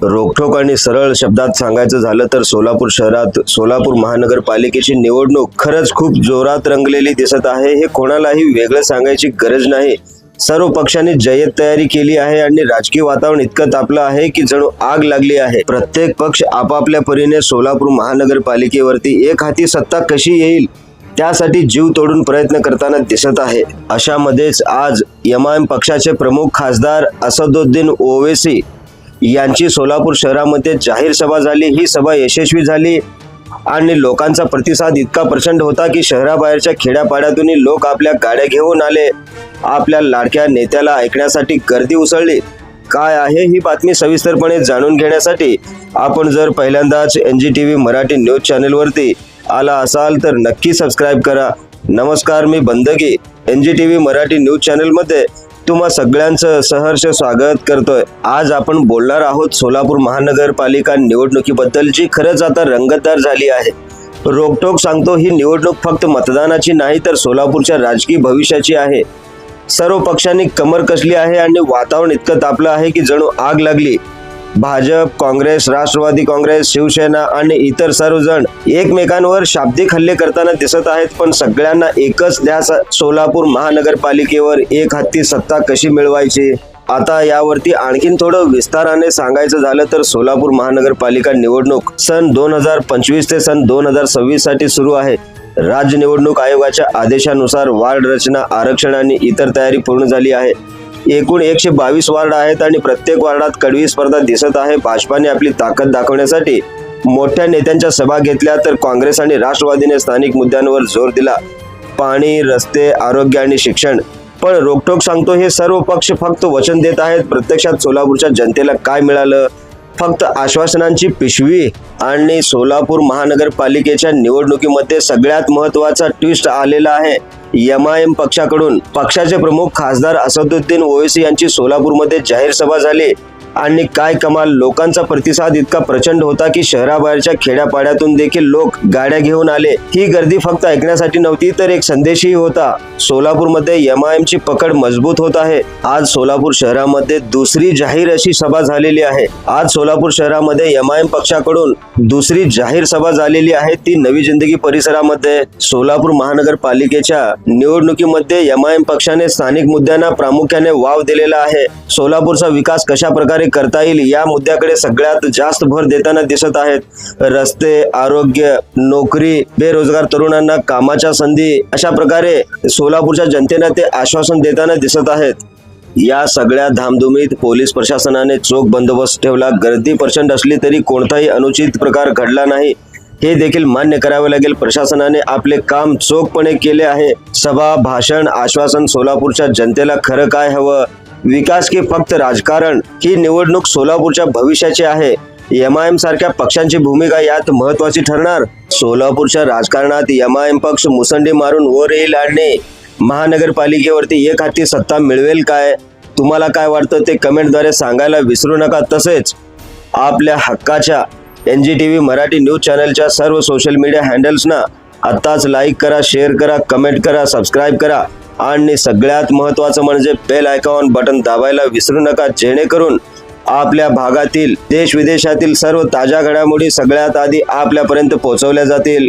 रोखठोक आणि सरळ शब्दात सांगायचं झालं तर सोलापूर शहरात सोलापूर महानगरपालिकेची निवडणूक खरंच खूप जोरात रंगलेली दिसत आहे। हे कोणालाही वेगळं सांगायची गरज नाही। सर्व पक्षांनी जय्यत तयारी केली आहे आणि राजकीय वातावरण इतकं तापलं आहे की जणू आग लागली आहे। प्रत्येक पक्ष आपापल्या परीने सोलापूर महानगरपालिकेवरती एक हाती सत्ता कशी येईल त्यासाठी जीव तोडून प्रयत्न करताना दिसत आहे। अशामध्येच आज एमआयएम पक्षाचे प्रमुख खासदार असदुद्दीन ओवैसी यांची सोलापूर शहरामध्ये जाहीर सभा झाली। ही सभा यशस्वी झाली आणि लोकांचा प्रतिसाद इतका प्रचंड होता की शहराबाहेरच्या खेड्यापाड्यातूनही लोक आपल्या गाड्या घेऊन आले। आपल्या लाडक्या नेत्याला ऐकण्यासाठी गर्दी उसळली। काय आहे ही बातमी सविस्तरपणे जाणून घेण्यासाठी आपण जर पहिल्यांदाच NGTV मराठी न्यूज चॅनलवरती आला असाल तर नक्की सबस्क्राईब करा। नमस्कार, मी बंदगी NGTV मराठी न्यूज चॅनलमध्ये तुम्हा सगळ्यांचं सहर्ष स्वागत करतोय। आज आपण बोलणार आहोत सोलापूर महानगरपालिका निवडणुकीबद्दल, जी खरंच आता रंगतदार झाली आहे। रोखठोक सांगतो, ही निवडणूक फक्त मतदानाची नाही तर सोलापूरच्या राजकीय भविष्याची आहे। सर्व पक्षांनी कमर कसली आहे आणि वातावरण इतकं तापलं आहे की जणू आग लागली। भाजप, काँग्रेस, राष्ट्रवादी काँग्रेस, शिवसेना आणि इतर सर्वजण एकमेकांवर शाब्दिक हल्ले करताना दिसत आहेत, पण सगळ्यांना एकच ध्यास, सोलापूर महानगरपालिकेवर एक हाती सत्ता कशी मिळवायची। आता यावरती आणखीन थोडं विस्ताराने सांगायचं झालं तर सोलापूर महानगरपालिका निवडणूक सन 2025 ते सन 2026 साठी सुरू आहे। राज्य निवडणूक आयोगाच्या आदेशानुसार वार्ड रचना, आरक्षण आणि इतर तयारी पूर्ण झाली आहे। एकूण 122 वार्ड आहेत आणि प्रत्येक वार्डात कडवी स्पर्धा दिसत आहे। भाजपाने आपली ताकद दाखवण्यासाठी मोठ्या नेत्यांच्या सभा घेतल्या तर काँग्रेस आणि राष्ट्रवादीने स्थानिक मुद्द्यांवर जोर दिला, पाणी, रस्ते, आरोग्य आणि शिक्षण। पण रोखठोक सांगतो, हे सर्व पक्ष फक्त वचन देत आहेत। प्रत्यक्षात सोलापूरच्या जनतेला काय मिळालं? फक्त आश्वासनांची पिशवी। आणि सोलापूर महानगरपालिकेच्या निवडणुकीमध्ये सगळ्यात महत्त्वाचा ट्विस्ट आलेला आहे एमआयएम पक्षाकडून। पक्षाचे प्रमुख खासदार असदुद्दीन ओवैसी यांची सोलापूरमध्ये जाहीर सभा झाली आणि काय कमाल, लोकांचा प्रतिसाद इतका प्रचंड होता की शहराबाहेरच्या खेड्यापाड्यातून देखील लोक गाड्या घेऊन आले। ही गर्दी फक्त ऐकण्यासाठी नव्हती तर एक संदेशही होता। सोलापूरमध्ये एमआयएमची पकड मजबूत होत आहे। आज सोलापूर शहरामध्ये दुसरी जाहीर अशी सभा झालेली आहे। आज सोलापूर शहरामध्ये एमआयएम पक्षाकडून दुसरी जाहीर सभा झालेली आहे, ती नवी जिंदगी परिसरामध्ये। सोलापूर महानगरपालिकेच्या निवडणुकीमध्ये एमआयएम पक्षाने स्थानिक मुद्द्यांना प्रामुख्याने वाव दिलेला आहे। सोलापूरचा विकास कशा प्रकारे करता येईल या मुद्द्याकडे सगळ्यात जास्त भर देताना दिसत आहेत। रस्ते, आरोग्य, नोकरी, बेरोजगार तरुणांना कामाच्या संधी, अशा प्रकारे सोलापूरच्या जनतेला ते आश्वासन देताना दिसत आहेत। या सगळ्या धामधुमीत पोलीस प्रशासनाने चोख बंदोबस्त ठेवला। गर्दी प्रचंड असली तरी कोणताही अनुचित प्रकार घडला नाही, हे देखील मान्य करावे लागेल। प्रशासनाने आपले काम चोखपणे केले आहे। सभा, भाषण, आश्वासन, सोलापूरच्या जनतेला खरं काय हवं, विकास की फक्त राजकारण, ही निवडणूक सोलापूरच्या भविष्याची आहे। एमआयएम सारख्या पक्षांची भूमिका यात महत्वाची ठरणार। सोलापूरच्या राजकारणात एमआयएम पक्ष मुसंडी मारून वर येईल आणि महानगरपालिकेवरती एक हाती सत्ता मिळवेल काय? तुम्हाला काय वाटतं ते कमेंटद्वारे सांगायला विसरू नका। तसेच आपल्या हक्काच्या NGTV मराठी न्यूज चॅनलच्या सर्व सोशल मीडिया हँडल्सना आत्ताच लाईक करा, शेअर करा, कमेंट करा, सबस्क्राईब करा आणि सगळ्यात महत्त्वाचं म्हणजे बेल आयकॉन बटन दाबायला विसरू नका, जेणेकरून आपल्या भागातील, देश विदेशातील सर्व ताज्या घडामोडी सगळ्यात आधी आपल्यापर्यंत पोहोचवल्या जातील।